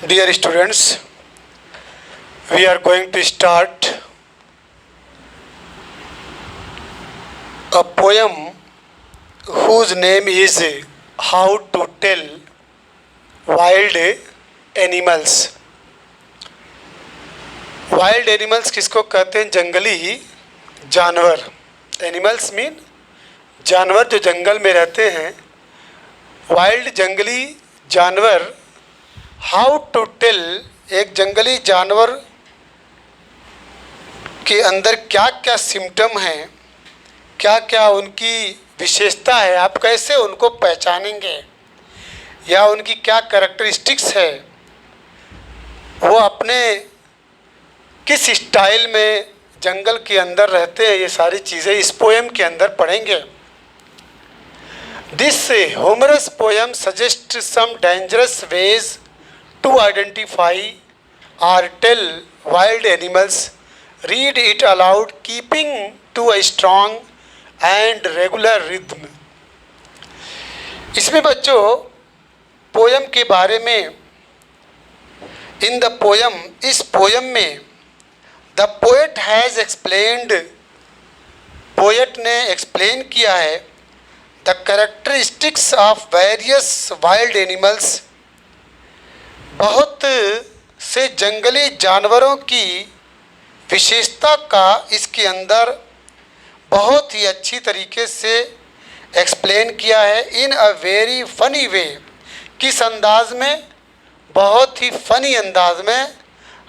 Dear students, we are going to start a poem whose name is How to Tell Wild Animals. Wild animals किसको कहते हैं? जंगली जानवर. Animals mean जानवर जो जंगल में रहते हैं. वाइल्ड जंगली जानवर. हाउ टू टेल, एक जंगली जानवर के अंदर क्या क्या सिम्टम हैं, क्या क्या उनकी विशेषता है, आप कैसे उनको पहचानेंगे या उनकी क्या कैरेक्टरिस्टिक्स है, वो अपने किस स्टाइल में जंगल के अंदर रहते हैं, ये सारी चीज़ें इस पोएम के अंदर पढ़ेंगे. This humorous poem suggests some dangerous ways to identify or tell wild animals. Read it aloud, keeping to a strong and regular rhythm. इसमें बच्चों पोयम के बारे में, इन द पोयम, इस पोयम में the poet has explained, poet ने explain किया है the characteristics of various wild animals, बहुत से जंगली जानवरों की विशेषता का इसके अंदर बहुत ही अच्छी तरीके से एक्सप्लेन किया है. इन अ वेरी फनी वे, किस अंदाज में? बहुत ही फनी अंदाज में,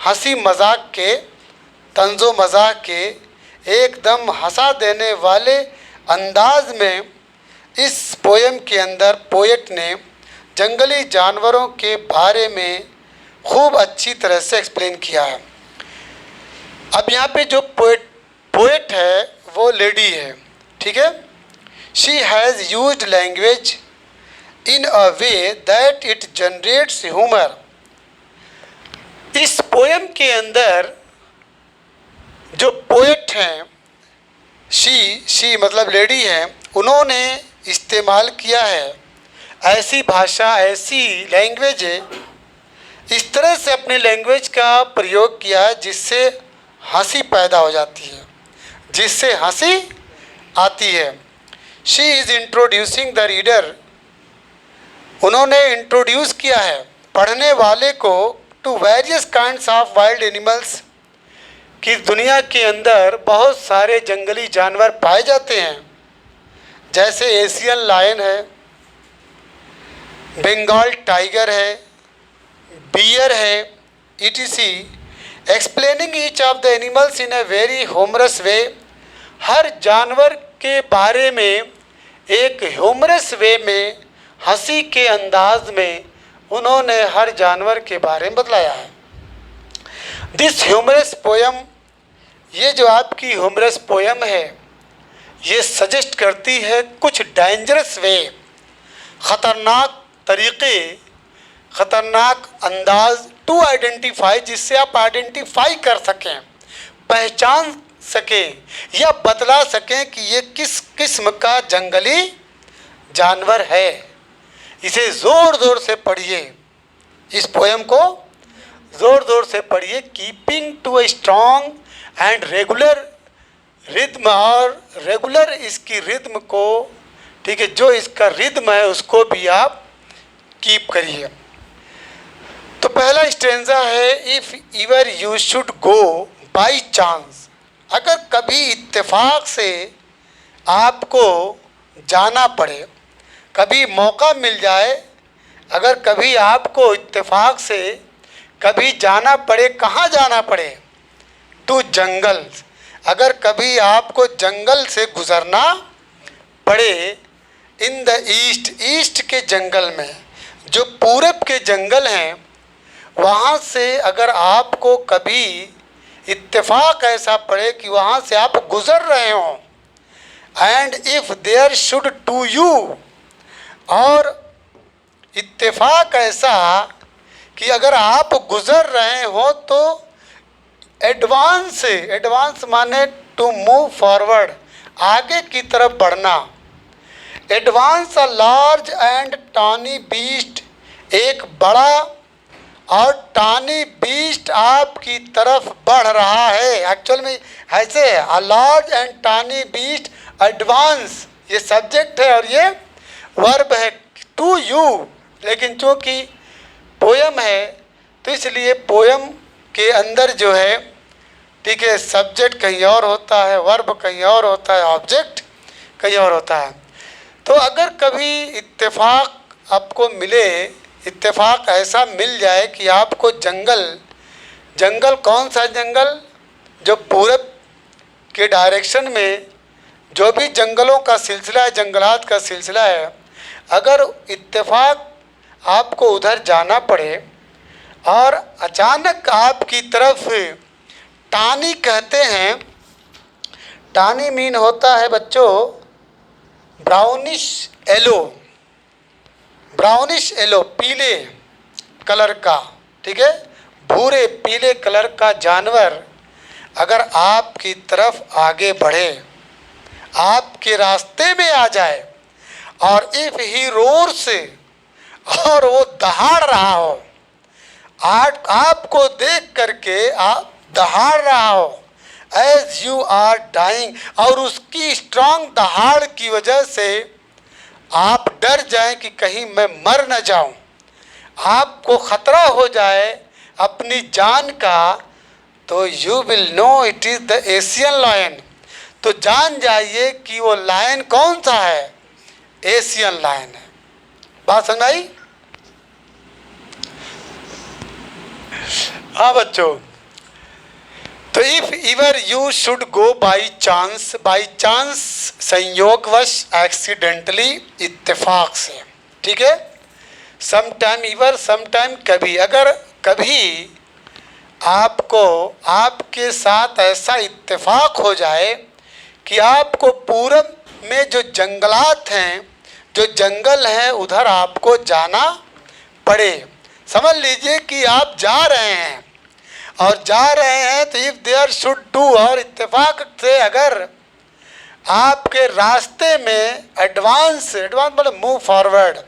हंसी मजाक के, तंजो मजाक के, एकदम हंसा देने वाले अंदाज में इस पोएम के अंदर पोएट ने जंगली जानवरों के बारे में खूब अच्छी तरह से एक्सप्लेन किया है. अब यहाँ पे जो पोएट है वो लेडी है, ठीक है. She has used language in a way that it generates humour. इस पोएम के अंदर जो पोएट हैं, शी मतलब लेडी है, उन्होंने इस्तेमाल किया है ऐसी भाषा, ऐसी लैंग्वेज है, इस तरह से अपने लैंग्वेज का प्रयोग किया है जिससे हंसी पैदा हो जाती है, जिससे हंसी आती है. She is introducing the reader, उन्होंने इंट्रोड्यूस किया है पढ़ने वाले को to various kinds of wild animals, कि दुनिया के अंदर बहुत सारे जंगली जानवर पाए जाते हैं, जैसे एशियन लायन है, बंगाल टाइगर है, बियर है, etc. Explaining each of the animals in a very humorous way. हर जानवर के बारे में एक ह्यूमरस वे में, हंसी के अंदाज में उन्होंने हर जानवर के बारे में बतलाया है. दिस ह्यूमरस पोएम, ये जो आपकी ह्यूमरस पोएम है, ये सजेस्ट करती है कुछ डेंजरस वे, ख़तरनाक तरीक़े, ख़तरनाक अंदाज, टू आइडेंटिफाई, जिससे आप आइडेंटिफाई कर सकें, पहचान सकें या बतला सकें कि ये किस किस्म का जंगली जानवर है. इसे ज़ोर ज़ोर से पढ़िए, इस पोएम को ज़ोर ज़ोर से पढ़िए. Keeping to a strong and regular rhythm, और रेगुलर इसकी रिद्म को, ठीक है, जो इसका रिद्म है उसको भी आप कीप करिए. तो पहला स्टेंजा है, if इवर you should go by chance, अगर कभी इत्तेफाक से आपको जाना पड़े, कभी मौका मिल जाए, अगर कभी आपको इत्तेफाक से कभी जाना पड़े, कहाँ जाना पड़े? टू जंगल, अगर कभी आपको जंगल से गुज़रना पड़े. इन द ईस्ट, ईस्ट के जंगल में, जो पूरब के जंगल हैं, वहाँ से अगर आपको कभी इत्तेफाक ऐसा पड़े कि वहाँ से आप गुज़र रहे हों, and if there should to you, और इत्तेफाक ऐसा कि अगर आप गुज़र रहे हो तो एडवांस, एडवांस माने टू मूव फॉरवर्ड, आगे की तरफ बढ़ना. Advance a large and tawny beast, एक बड़ा और टानी बीस्ट आपकी तरफ बढ़ रहा है। एक्चुअल में ऐसे है, a large and tawny beast advance, ये सब्जेक्ट है और ये वर्ब है टू यू। लेकिन चूँकि पोयम है तो इसलिए पोयम के अंदर जो है, ठीक है, सब्जेक्ट कहीं और होता है, वर्ब कहीं और होता है, ऑब्जेक्ट कहीं और होता है। तो अगर कभी इत्तेफाक आपको मिले, इत्तेफाक ऐसा मिल जाए कि आपको जंगल कौन सा जंगल, जो पूरब के डायरेक्शन में जो भी जंगलों का सिलसिला है, जंगलात का सिलसिला है, अगर इत्तेफाक आपको उधर जाना पड़े और अचानक आपकी तरफ टानी कहते हैं, टानी मीन होता है बच्चों ब्राउनिश येलो, ब्राउनिश येलो, पीले कलर का, ठीक है, भूरे पीले कलर का जानवर अगर आपकी तरफ आगे बढ़े, आपके रास्ते में आ जाए, और इफ ही रोर्स, और वो दहाड़ रहा हो, आपको देख करके आप दहाड़ रहा हो, एज यू आर डाइंग, और उसकी स्ट्रांग दहाड़ की वजह से आप डर जाएं कि कहीं मैं मर न जाऊं, आपको खतरा हो जाए अपनी जान का, तो you will know it is the Asian lion, तो जान जाइए कि वो लायन कौन सा है, एशियन लायन है। बात समझ आई? हाँ बच्चों, तो if इवर you should go by chance, संयोगवश, एक्सीडेंटली, इत्तेफाक से, ठीक है, समटाइम इवर, समटाइम कभी, अगर कभी आपको आपके साथ ऐसा इत्तेफाक हो जाए कि आपको पूरब में जो जंगलात हैं, जो जंगल हैं, उधर आपको जाना पड़े। समझ लीजिए कि आप जा रहे हैं और जा रहे हैं, तो इफ देयर शुड डू, और इत्तेफाक से अगर आपके रास्ते में एडवांस मतलब मूव फॉरवर्ड,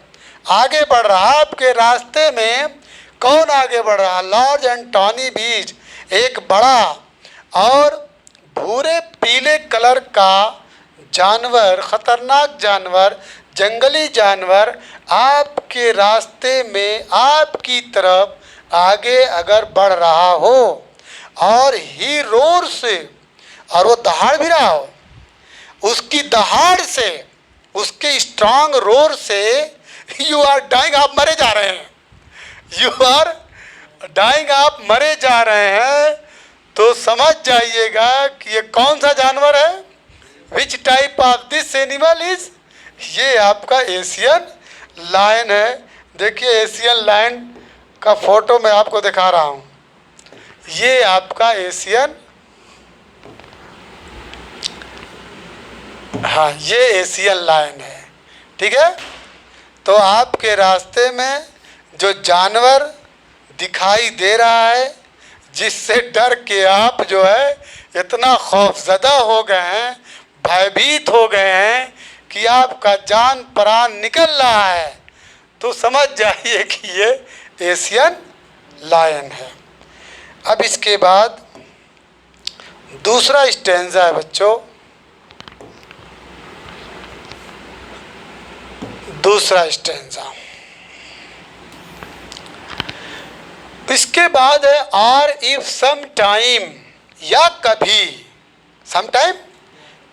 आगे बढ़ रहा, आपके रास्ते में कौन आगे बढ़ रहा, लार्ज एंड टॉनी बीज, एक बड़ा और भूरे पीले कलर का जानवर, खतरनाक जानवर, जंगली जानवर आपके रास्ते में आपकी तरफ आगे अगर बढ़ रहा हो, और ही रोर से, और वो दहाड़ भी रहा हो, उसकी दहाड़ से, उसके स्ट्रांग रोर से, यू आर डाइंग, आप मरे जा रहे हैं, यू आर डाइंग, आप मरे जा रहे हैं, तो समझ जाइएगा कि ये कौन सा जानवर है, which type of this animal is, ये आपका एशियन लायन है। देखिए एशियन लायन का फोटो मैं आपको दिखा रहा हूँ, ये आपका एशियन, हाँ ये एशियन लायन है, ठीक है। तो आपके रास्ते में जो जानवर दिखाई दे रहा है, जिससे डर के आप जो है इतना खौफजदा हो गए हैं, भयभीत हो गए हैं कि आपका जान प्राण निकल रहा है, तो समझ जाइए कि ये एशियन लायन है। अब इसके बाद दूसरा स्टेंजा है बच्चों, दूसरा स्टेंजा, इसके बाद है आर इफ सम टाइम, या कभी, सम टाइम,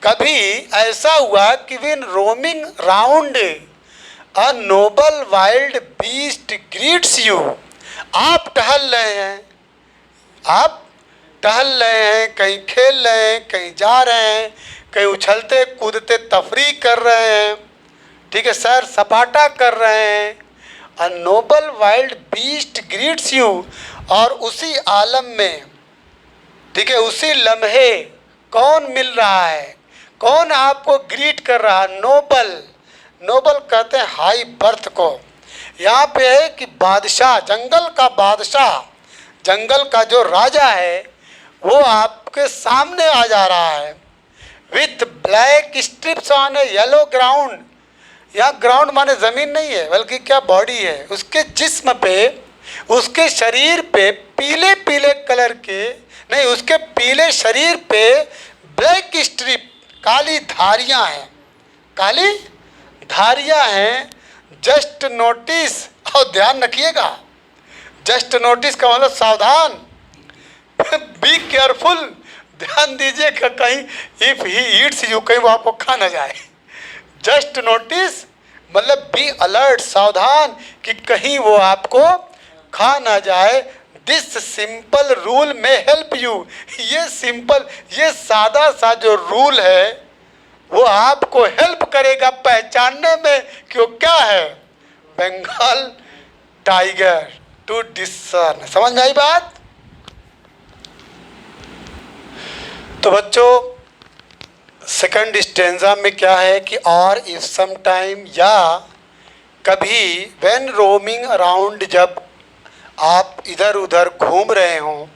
कभी ऐसा हुआ कि win roaming round a noble wild beast greets you, आप टहल रहे हैं, आप टहल रहे हैं, कहीं खेल रहे हैं, कहीं जा रहे हैं, कहीं उछलते कूदते तफरीह कर रहे हैं, ठीक है, सैर सपाटा कर रहे हैं, अ noble wild beast greets you, और उसी आलम में, ठीक है, उसी लम्हे कौन मिल रहा है, कौन आपको ग्रीट कर रहा है, नोबल, नोबल कहते हैं हाई बर्थ को। यहाँ पे है कि बादशाह, जंगल का बादशाह, जंगल का जो राजा है, वो आपके सामने आ जा रहा है, with black strips on A yellow ground, यहाँ ग्राउंड माने ज़मीन नहीं है, बल्कि क्या बॉडी है, उसके जिस्म पे उसके शरीर पे पीले पीले कलर के, नहीं, उसके पीले शरीर पे ब्लैक स्ट्रिप, काली धारियां हैं, काली धारियां हैं। जस्ट नोटिस, और ध्यान रखिएगा, जस्ट नोटिस का मतलब सावधान, बी केयरफुल, ध्यान दीजिएगा कहीं इफ ही ईट्स यू, कहीं वो आपको खा ना जाए। जस्ट नोटिस मतलब बी अलर्ट, सावधान कि कहीं वो आपको खा ना जाए। दिस सिंपल रूल में हेल्प यू, ये सिंपल, ये सादा सा जो रूल है वो आपको हेल्प करेगा पहचानने में कि वो क्या है, बंगाल टाइगर, टू डिसर्न। समझ में आई बात? तो बच्चों सेकंड स्टेंजा में क्या है कि और इफ सम टाइम, या कभी, व्हेन रोमिंग अराउंड, जब आप इधर उधर घूम रहे हों।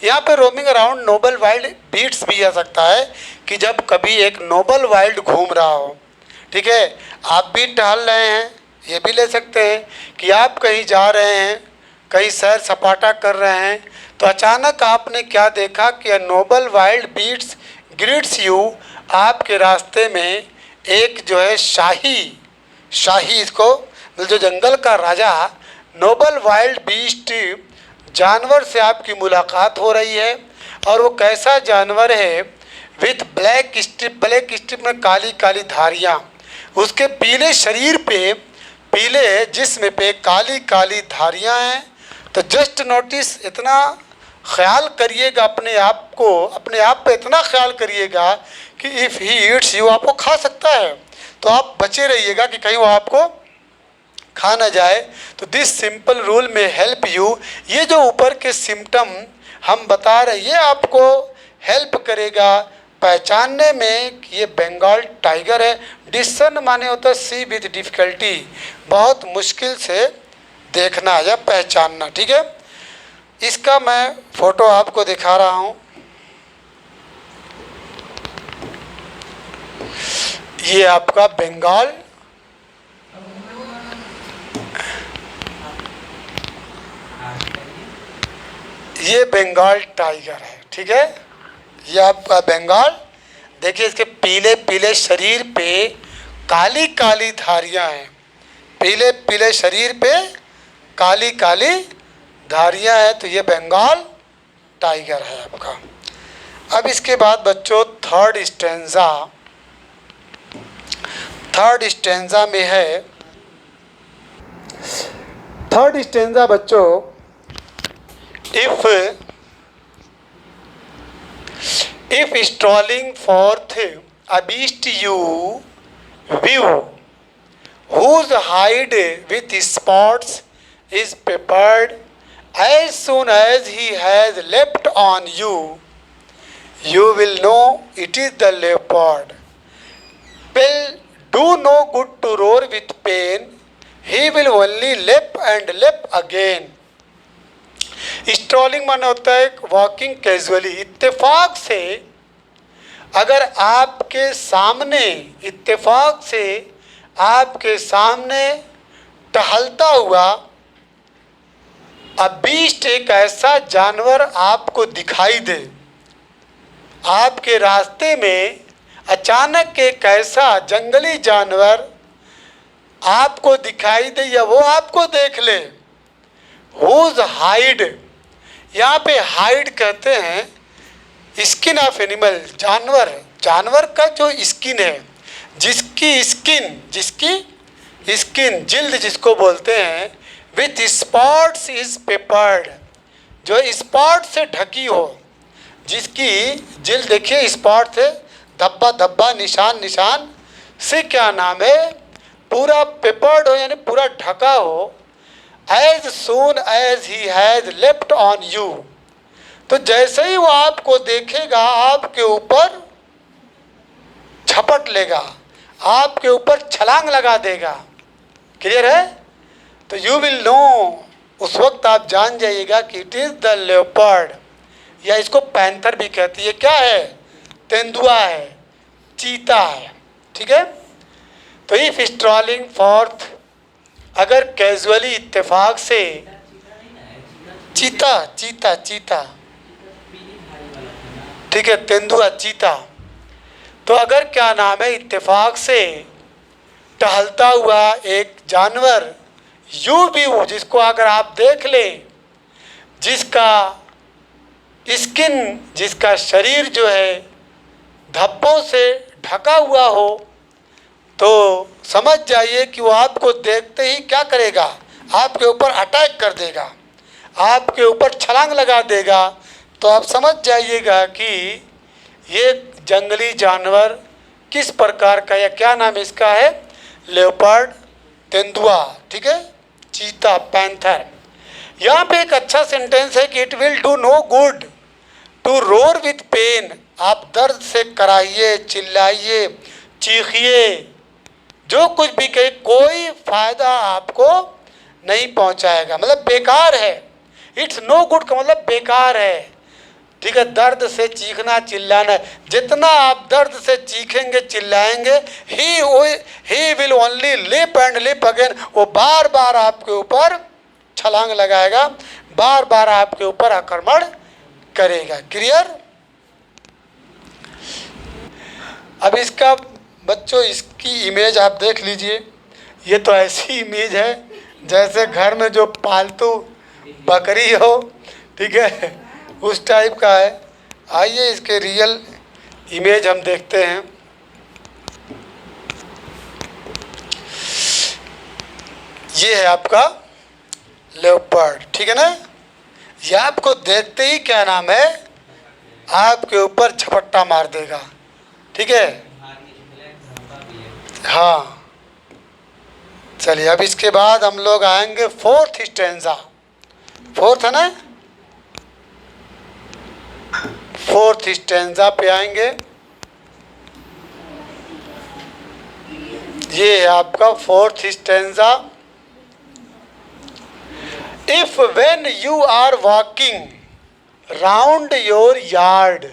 यहाँ पे roaming around noble wild beasts भी आ सकता है कि जब कभी एक नोबल वाइल्ड घूम रहा हो, ठीक है, आप भी टहल रहे हैं, ये भी ले सकते हैं कि आप कहीं जा रहे हैं, कहीं सैर सपाटा कर रहे हैं, तो अचानक आपने क्या देखा कि a noble wild beasts greets you, आपके रास्ते में एक जो है शाही इसको, जो जंगल का राजा, नोबल वाइल्ड बीस्ट जानवर से आपकी मुलाकात हो रही है। और वो कैसा जानवर है, विथ ब्लैक स्ट्रिप में काली काली धारियाँ, उसके पीले शरीर पे, पीले जिस्म पे काली काली धारियाँ हैं। तो जस्ट नोटिस, इतना ख्याल करिएगा अपने आप को, अपने आप पे इतना ख्याल करिएगा कि इफ़ ही ईट्स यू, आपको खा सकता है, तो आप बचे रहिएगा कि कहीं वो आपको खा ना जाए। तो दिस सिंपल रूल में हेल्प यू, ये जो ऊपर के सिम्टम हम बता रहे हैं ये आपको हेल्प करेगा पहचानने में कि ये बंगाल टाइगर है। डिस्सन माने होता है सी विद डिफ़िकल्टी, बहुत मुश्किल से देखना या पहचानना, ठीक है। इसका मैं फ़ोटो आपको दिखा रहा हूँ। ये आपका बंगाल, ये बंगाल टाइगर है, ठीक है। ये आपका बंगाल, देखिए इसके पीले पीले शरीर पे काली काली धारियां हैं, पीले पीले शरीर पे काली काली धारियां हैं, तो ये बंगाल टाइगर है आपका। अब इसके बाद बच्चों थर्ड स्टेंजा में है, थर्ड स्टेंजा बच्चों, if strolling forth a beast you view, whose hide with spots is peppered, as soon as he has leapt on you, you will know it is the leopard. Will do no good to roar with pain, he will only leap and leap again. Strolling माना होता है walking casually, इत्तेफाक से अगर आपके सामने, इत्तेफाक से आपके सामने टहलता हुआ अब बीस्ट, एक ऐसा जानवर आपको दिखाई दे, आपके रास्ते में अचानक एक ऐसा जंगली जानवर आपको दिखाई दे या वो आपको देख ले, हुज हाइड, यहाँ पे हाइड कहते हैं स्किन ऑफ एनिमल, जानवर का जो स्किन है, जिसकी स्किन जिल्द जिसको बोलते हैं, विथ स्पॉट्स इज पेपर्ड, जो स्पॉट से ढकी हो, जिसकी जिल्द देखिए स्पॉट से धब्बा धब्बा निशान से क्या नाम है, पूरा पेपर्ड हो यानी पूरा ढका हो। As soon as he has leapt on you, तो जैसे ही वो आपको देखेगा आपके ऊपर झपट लेगा, आपके ऊपर छलांग लगा देगा। क्लियर है? तो यू विल नो, उस वक्त आप जान जाइएगा कि इट इज द लेपर्ड, या इसको पैंथर भी कहती है। क्या है? तेंदुआ है, चीता है, ठीक है। तो इफ स्ट्रॉलिंग फॉर्थ, अगर कैजुअली इत्तेफाक से चीता चीता चीता, ठीक है, तेंदुआ चीता। तो अगर क्या नाम है इत्तेफाक से टहलता हुआ एक जानवर यूं भी हो, जिसको अगर आप देख लें, जिसका स्किन, जिसका शरीर जो है धब्बों से ढका हुआ हो, तो समझ जाइए कि वो आपको देखते ही क्या करेगा, आपके ऊपर अटैक कर देगा, आपके ऊपर छलांग लगा देगा। तो आप समझ जाइएगा कि ये जंगली जानवर किस प्रकार का, या क्या नाम इसका है, लेपर्ड, तेंदुआ, ठीक है, चीता, पैंथर। यहाँ पे एक अच्छा सेंटेंस है कि it will do no good to roar with pain. आप दर्द से कराइए, चिल्लाइए, चीखिए, जो कुछ भी कहे, कोई फायदा आपको नहीं पहुंचाएगा, मतलब बेकार है। इट्स नो गुड का मतलब बेकार है, ठीक है। दर्द से चीखना चिल्लाना, जितना आप दर्द से चीखेंगे चिल्लाएंगे, he will only leap and leap again. वो बार बार आपके ऊपर छलांग लगाएगा, बार बार आपके ऊपर आक्रमण करेगा। क्लियर? अब इसका बच्चों, इसकी इमेज आप देख लीजिए। ये तो ऐसी इमेज है जैसे घर में जो पालतू बकरी हो, ठीक है, उस टाइप का है। आइए इसके रियल इमेज हम देखते हैं। ये है आपका लेपर्ड, ठीक है ना। ये आपको देखते ही क्या नाम है, आपके ऊपर झपट्टा मार देगा, ठीक है। हाँ, चलिए अब इसके बाद हम लोग आएंगे फोर्थ स्टेंजा। फोर्थ है ना, फोर्थ स्टेंजा पे आएंगे। ये है आपका fourth stanza. If when you are walking round your yard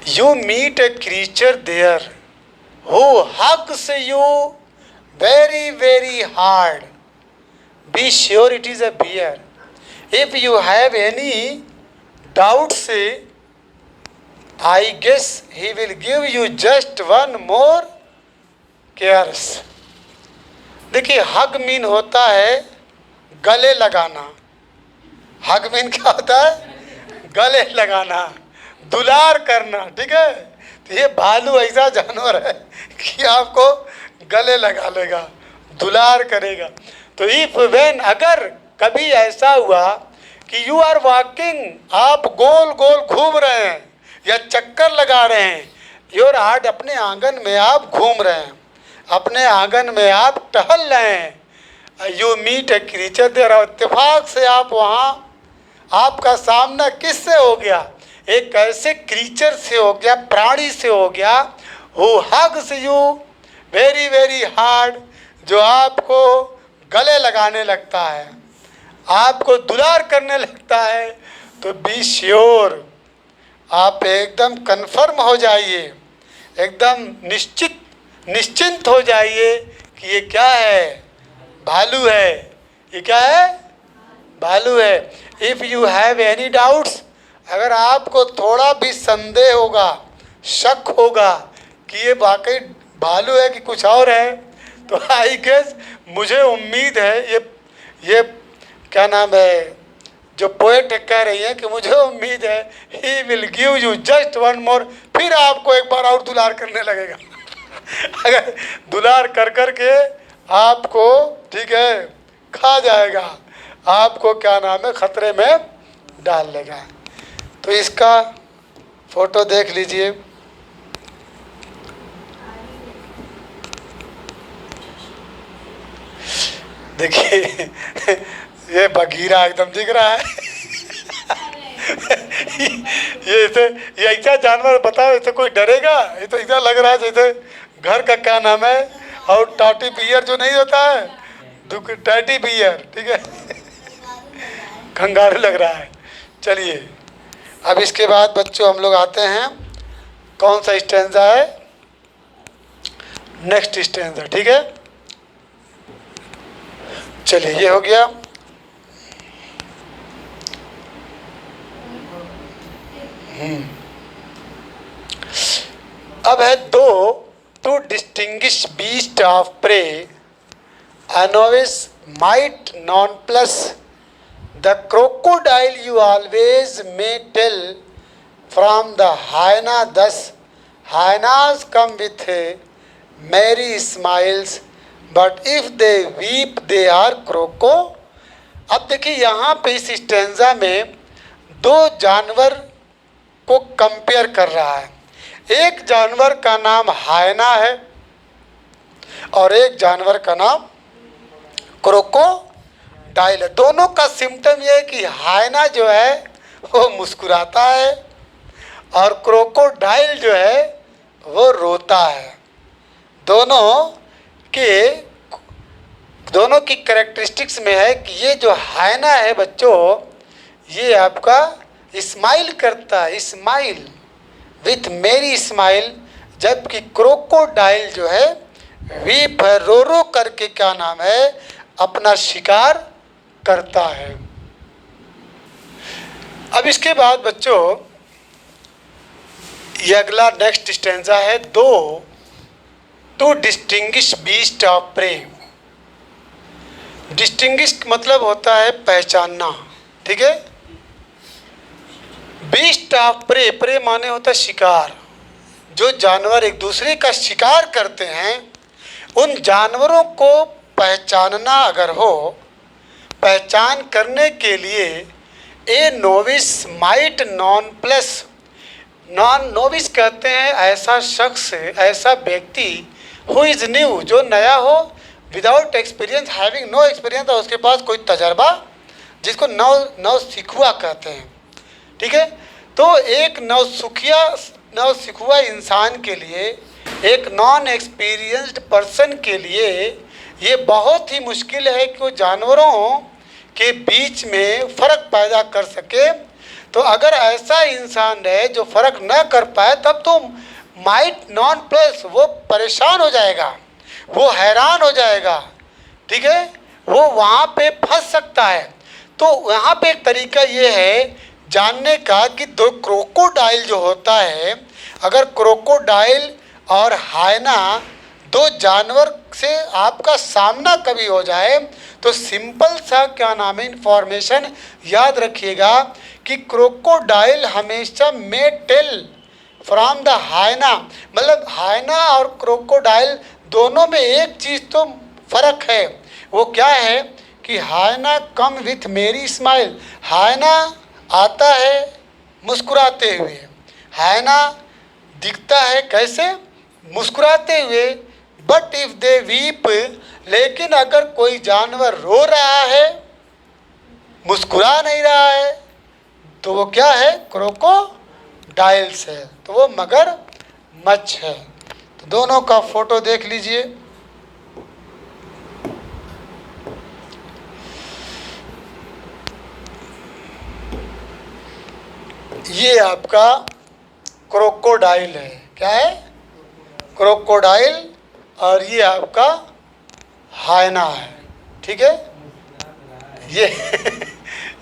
you meet a creature there who hugs you very very hard, be sure it is a bear. If you have any doubts, I guess he will give you just one more cares. देखिए, हग mean होता है गले लगाना। हग mean क्या होता है? गले लगाना, दुलार करना, ठीक है। तो ये भालू ऐसा जानवर है कि आपको गले लगा लेगा, दुलार करेगा। तो इफ व्हेन, अगर कभी ऐसा हुआ कि यू आर वॉकिंग, आप गोल गोल घूम रहे हैं या चक्कर लगा रहे हैं, योर हार्ट, अपने आंगन में आप घूम रहे हैं, अपने आंगन में आप टहल रहे हैं, you meet a creature there, इत्तेफाक से आप वहाँ, आपका सामना किससे हो गया? एक ऐसे क्रीचर से हो गया, प्राणी से हो गया, who hugs you very very hard, जो आपको गले लगाने लगता है, आपको दुलार करने लगता है। तो बी श्योर, आप एकदम कन्फर्म हो जाइए, एकदम निश्चिंत हो जाइए कि ये क्या है? भालू है। ये क्या है? भालू है। If you have any doubts, अगर आपको थोड़ा भी संदेह होगा, शक होगा कि ये वाकई भालू है कि कुछ और है, तो आई गेस, मुझे उम्मीद है, ये क्या नाम है, जो पोएट कह रही है कि मुझे उम्मीद है he will give you just one more, फिर आपको एक बार और दुलार करने लगेगा। अगर दुलार कर कर के आपको, ठीक है, खा जाएगा, आपको क्या नाम है, खतरे में डाल लेगा। तो इसका फोटो देख लीजिए। देखिए, ये बगीरा एकदम दिख रहा है। ये ऐसा जानवर, बताओ, इसे कोई डरेगा? ये तो ऐसा लग रहा है जैसे घर का क्या नाम है, और टाटी बियर जो नहीं होता है, टैटी बियर, ठीक है, कंगारू लग रहा है। चलिए, अब इसके बाद बच्चों हम लोग आते हैं, कौन सा स्टैंजा है? नेक्स्ट स्टैंजा, ठीक है। चलिए, ये हो गया। अब है though to distinguish beast of prey a novice might nonplus the crocodile you always may tell from the hyena thus hyenas come with merry smiles but if they weep they are croco। अब देखिए यहाँ पे इस stanza में दो जानवर को compare कर रहा है। एक जानवर का नाम हायना है और एक जानवर का नाम क्रोकोडाइल है। दोनों का सिम्टम ये है कि हायना जो है वो मुस्कुराता है और क्रोकोडाइल जो है वो रोता है। दोनों की कैरेक्टरिस्टिक्स में है कि ये जो हायना है बच्चों, ये आपका स्माइल करता है, स्माइल विथ मेरी स्माइल, जबकि क्रोकोडाइल जो है वीप है, रो रो करके क्या नाम है अपना शिकार करता है। अब इसके बाद बच्चों ये अगला नेक्स्ट स्टेंजा है though to distinguish beast of prey. Distinguish मतलब होता है पहचानना, ठीक है। बीस्ट ऑफ प्रे, प्रे माने होता है शिकार। जो जानवर एक दूसरे का शिकार करते हैं उन जानवरों को पहचानना अगर हो, पहचान करने के लिए a novice might nonplus, non novice कहते हैं ऐसा शख्स, ऐसा व्यक्ति हु इज़ न्यू, जो नया हो, without experience, having no experience, और उसके पास कोई तजर्बा, जिसको नव सिखुआ कहते हैं, ठीक है। तो एक नवसिखुआ इंसान के लिए, एक नॉन एक्सपीरियंस्ड पर्सन के लिए ये बहुत ही मुश्किल है कि वो जानवरों के बीच में फ़र्क पैदा कर सके। तो अगर ऐसा इंसान है जो फ़र्क न कर पाए तब तो माइट नॉन प्लस, वो परेशान हो जाएगा, वो हैरान हो जाएगा, ठीक है, वो वहाँ पे फंस सकता है। तो यहाँ पे एक तरीका ये है जानने का कि दो क्रोकोडाइल जो होता है, अगर क्रोकोडाइल और हायना दो जानवर से आपका सामना कभी हो जाए तो सिंपल सा क्या नाम है इंफॉर्मेशन याद रखिएगा कि क्रोकोडाइल हमेशा मे टेल फ्रॉम द हायना, मतलब हायना और क्रोकोडाइल दोनों में एक चीज़ तो फ़र्क है। वो क्या है कि हायना कम विथ मेरी स्माइल, हायना आता है मुस्कुराते हुए, हायना दिखता है कैसे, मुस्कुराते हुए। बट इफ़ दे वीप, लेकिन अगर कोई जानवर रो रहा है, मुस्कुरा नहीं रहा है, तो वो क्या है, क्रोकोडाइल्स है, तो वो मगरमच्छ है। तो दोनों का फोटो देख लीजिए। ये आपका क्रोकोडाइल है, क्या है, क्रोकोडाइल, और ये आपका हायना है, ठीक है।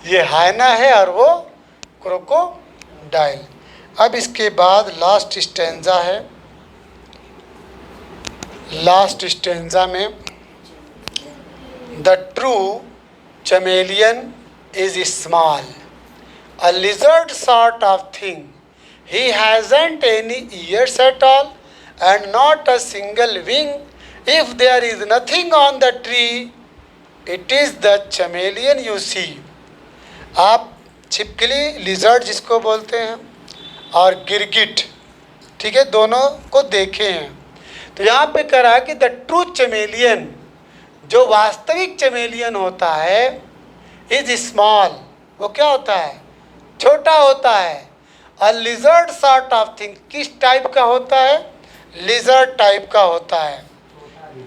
ये हायना है और वो क्रोकोडाइल। अब इसके बाद लास्ट स्टेंजा है। लास्ट स्टेंजा में the true chameleon is small, a lizard sort of thing. He hasn't any ears at all and not a single wing. If there is nothing on the tree, it is the chameleon you see. आप छिपकली, lizard जिसको बोलते हैं, और गिरगिट, ठीक है, दोनों को देखे हैं। तो यहाँ पे कह रहा है कि द ट्रू चमेलियन, जो वास्तविक चमेलियन होता है, इज स्मॉल, वो क्या होता है, छोटा होता है। अ लिजर्ड सॉर्ट ऑफ थिंग, किस टाइप का होता है, लिजर्ड टाइप का होता है,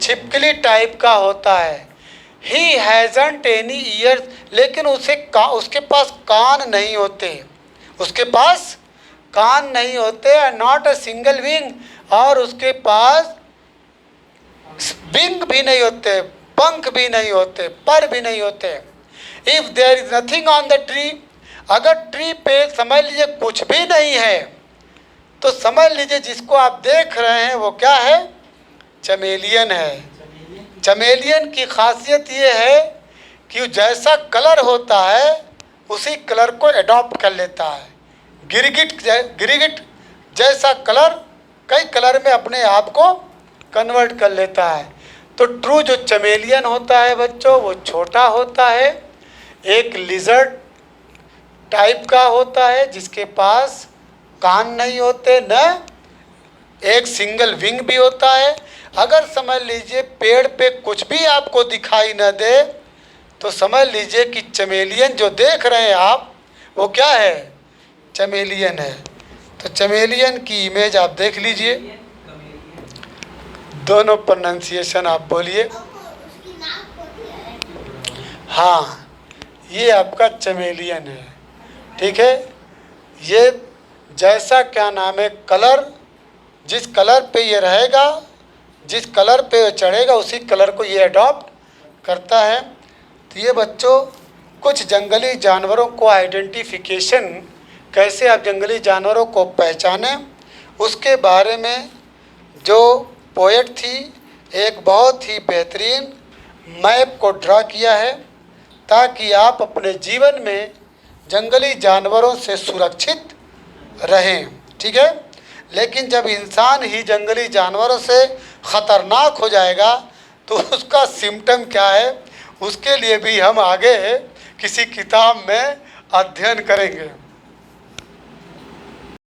छिपकली टाइप का होता है। ही हैजंट एनी ईयर्स, लेकिन उसके पास कान नहीं होते, उसके पास कान नहीं होते। नॉट अ सिंगल विंग, और उसके पास विंग भी नहीं होते, पंख भी नहीं होते, पर भी नहीं होते। If there is nothing on the tree, अगर ट्री पे समझ लीजिए कुछ भी नहीं है तो समझ लीजिए जिसको आप देख रहे हैं वो क्या है, चमेलियन है। चमेलियन की खासियत ये है कि जैसा कलर होता है उसी कलर को एडॉप्ट कर लेता है। गिरगिट जैसा कलर कई कलर में अपने आप को कन्वर्ट कर लेता है। तो ट्रू जो चमेलियन होता है बच्चों वो छोटा होता है, एक लिजर्ड टाइप का होता है जिसके पास कान नहीं होते, न एक सिंगल विंग भी होता है। अगर समझ लीजिए पेड़ पे कुछ भी आपको दिखाई न दे तो समझ लीजिए कि चमेलियन जो देख रहे हैं आप वो क्या है, चमेलियन है। तो चमेलियन की इमेज आप देख लीजिए, दोनों प्रोनाउंसिएशन आप बोलिए। हाँ, ये आपका चमेलियन है, ठीक है। ये जैसा क्या नाम है कलर, जिस कलर पे ये रहेगा, जिस कलर पे ये चढ़ेगा उसी कलर को ये अडॉप्ट करता है। तो ये बच्चों कुछ जंगली जानवरों को आइडेंटिफिकेशन, कैसे आप जंगली जानवरों को पहचानें, उसके बारे में जो पोएट थी एक बहुत ही बेहतरीन मैप को ड्रा किया है ताकि आप अपने जीवन में जंगली जानवरों से सुरक्षित रहें, ठीक है। लेकिन जब इंसान ही जंगली जानवरों से ख़तरनाक हो जाएगा तो उसका सिम्टम क्या है, उसके लिए भी हम आगे किसी किताब में अध्ययन करेंगे।